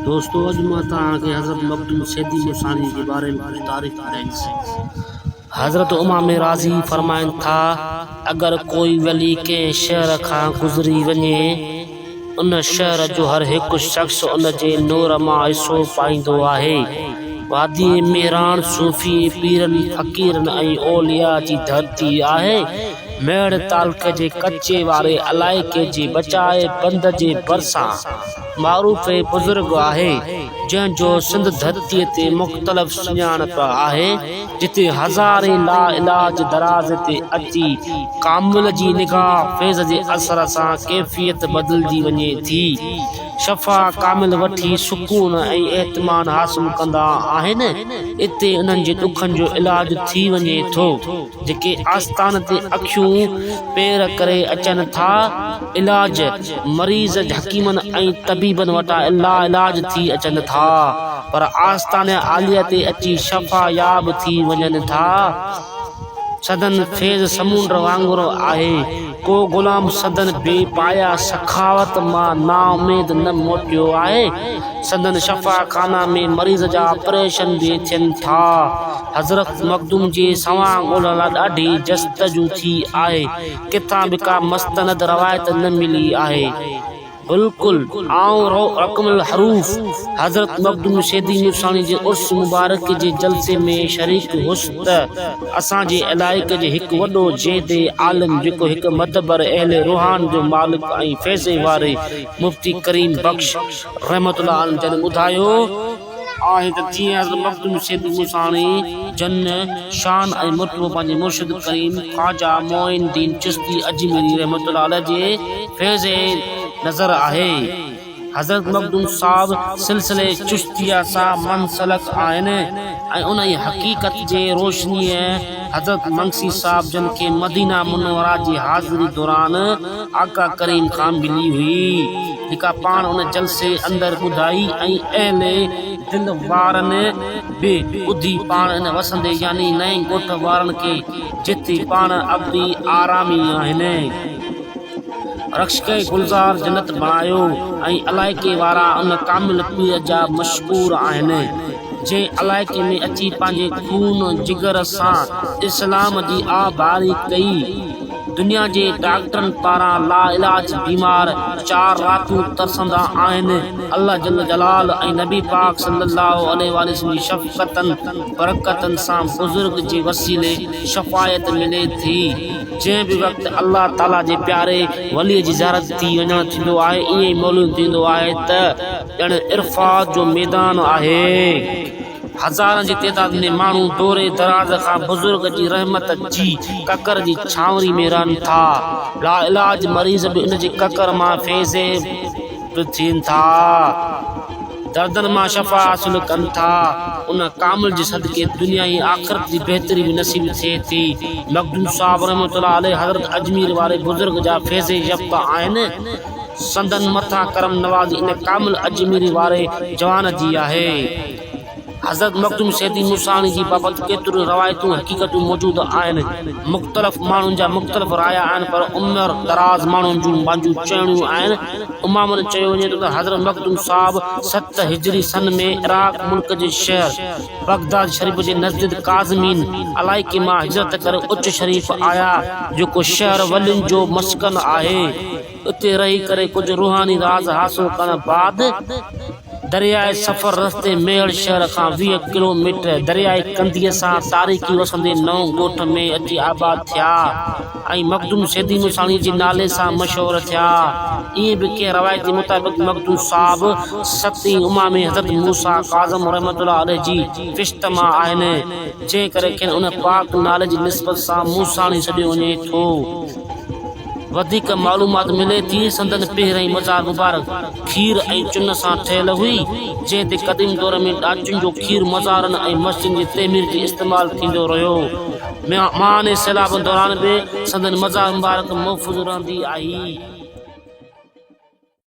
दोस्तों अज मां तव्हांखे हज़रत मखदूम सैदी मुसानी के बारे में कुछ तारीफ़ ॿुधाईंदुसि। हज़रत इमाम राज़ी फरमाइनि था, अगर कोई वली के शहर खां गुज़री वञे, उन शहर जो हर हिकु शख़्स उन जे नूर मां हिसो पाईंदो आहे। वादी में राण सूफ़ी पीरनि फ़क़ीरनि ऐं ओलिया जी धरती आहे। मेड़ तालक जे कच्चे वारे अलाइके जे बचाए बंद जे भरिसां मारूफ़ बुज़ुर्ग आहे, जंहिंजो सिंध धरतीअ ते मुख़्तलिफ़ सुञाणप आहे, जिते हज़ारे ला इलाज दराज़ ते अची कामिल जी निगाह फैज़ जे असर सां कैफ़ियत बदिलजी वञे थी। शफ़ा कामिल वठी सुकून ऐं एतमान हासिल कंदा आहिनि। इते उन्हनि जे ॾुखनि जो इलाज थी वञे थो। जेके आस्थान ते अखियूं पेर करे अचनि था, इलाज मरीज़ हकीमनि ऐं तबीबनि वटां इलाज थी अचनि था, पर आस्थान आलिया ते अची शफ़ा याब थी वञनि था। सदन फैज़ समुंड वांगुरु आहे। को गुलाम सदन बेपाया सखावत मां नाउमेद न मोटियो आहे। सदन शफ़ा खाना में मरीज़ जा ऑपरेशन भी थियनि था। हज़रत मखदूम जे सवां ॻोल्हण लाइ ॾाढी जस्तजू थी आहे। किथां बि का मस्तनद रवायत न मिली आहे। बिल्कुलु रकमुल हरूफ हज़रत मखदूम सैदी मुसानी जे उर्स मुबारक जे जलसे में शरीक हुअसि त असांजे इलाइक़े जे हिकु वॾो जेदे आलिम, जेको हिकु मदबर अहले रुहान जो मालिक ऐं फैज़े वारे मुफ्ती करीम बख्श रहमतुल्लाह अलैहि जन ॿुधायो आहे त जीअं हज़रत मखदूम सैदी मुसानी जन शान ऐं मुतबो पंहिंजे मुर्शिद करीम ख्वाजा मोइनुद्दीन चिश्ती अजमेरी रहमतुल्लाह अलैहि जे फैज़े नज़र आहे। हज़रत मखदूम साहब सिलसिले चिश्तिया सां मनसलक आहिनि ऐं उन ई हक़ीक़त जे रोशनीअ हज़रत मंगसी साहब जन खे मदीना मुनव्वरा जी हाज़िरी दौरान आका करीम खां मिली हुई, जेका पाण उन जलसे अंदरि ॿुधाई ऐं अहले दिल वारनि बि ॿुधी पाण इन वसंदे यानी नए ॻोठ वारनि खे, जिते पाण अब्दी आरामी आहिनि, रक्षक गुलज़ार जन्नत बणायो ऐं अलाइके वारा उन कामिल पीर जा मशकूर आहिनि, जंहिं अलाइके में अची पंहिंजे खून जिगर सां इस्लाम जी आबारी कई। दुनिया जे डॉक्टरनि पारां ला इलाज बीमार 4 रातूं तरसंदा आहिनि। अल्लाह जल जलाल ऐं नबी पाक सल्लल्लाहु अलैहि वसल्लम जी शफ़क़तनि बरकतनि सां बुज़ुर्ग जे वसीले शफ़ायत मिले थी। जंहिं बि वक़्तु अल्लाह ताला जे प्यारे वलीअ जी ज़ियारत थी वञणु थींदो आहे, ईअं ई मालूम थींदो आहे त ॼण इरफ़ात जो मैदान आहे। हज़ारनि जी तइदाद में माण्हू दौरे दराज खां बुज़ुर्ग जी रहमत जी ककर जी छांवरी में रहनि था। ला इलाज मरीज़ बि उन जे ककर मां फैज़े थियनि था, दर्दनि मां शफ़ा हासिल कनि था। उन कामिल जे सदके दुनिया ऐं आख़िरत जी बहितरी बि नसीब थिए थी। मखदूम साहब रहमतुल्लाह अलैहि हज़रत अजमेर वारे बुज़ुर्ग जा फैज़े याफ़्ता आहिनि। संदन मथा करम नवाज़ी इन कामिल अजमेरी वारे जवान जी आहे। हज़रत मखदूम सैदी मुसानी जी बाबति केतिरियूं रवायतूं हक़ीक़तूं मौजूदु आहिनि। मुख़्तलिफ़ माण्हुनि जा मुख़्तलिफ़ राया आहिनि, पर उमिरि दराज़ माण्हुनि जूं पंहिंजूं चइणियूं आहिनि। इमामनि चयो वञे थो त हज़रत मखदूम साहब 7 हिजरी सन में इराक मुल्क जे शहर बगदाद शरीफ़ जे नज़दीक काज़मीन अलाइके मां हिजरत करे उच शरीफ़ आया, जेको शहर वलियुनि जो मस्कन आहे। उते रही करे कुझु रूहानी राज़ हासिल करण बाद दरियाए सफ़र रस्ते मेड़ शहर खां 20 किलोमीटर दरियाए कंदीअ सां तारीख़ी वसंदे नओं ॻोठ में अची आबाद थिया ऐं मखदूम सैदी मुसानी जे नाले सां मशहूरु थिया। ईअं बि कंहिं रवायत मुताबिक़ मखदूम साहब 7हीं इमाम हज़रत मूसा काज़म रहमतुल्लाह अलैहि जी फ़िश्त मां आहिनि, जंहिं करे खेनि उन पाक नाले जी निस्बत सां मूसाणी सॾियो वञे थो। वधीक मालूमात मिले थी संदन पहिरीं मज़ार मुबारक खीर ऐं चुन सां ठहियल हुई, जंहिं ते क़दीम दौर में ॾाचुनि जो खीर मज़ारनि ऐं मस्जिदनि जी तइमीर जी इस्तेमालु थींदो रहियो। महान सैलाब दौरान बि संदन मज़ार मुबारक महफ़ूज़ रहंदी आई।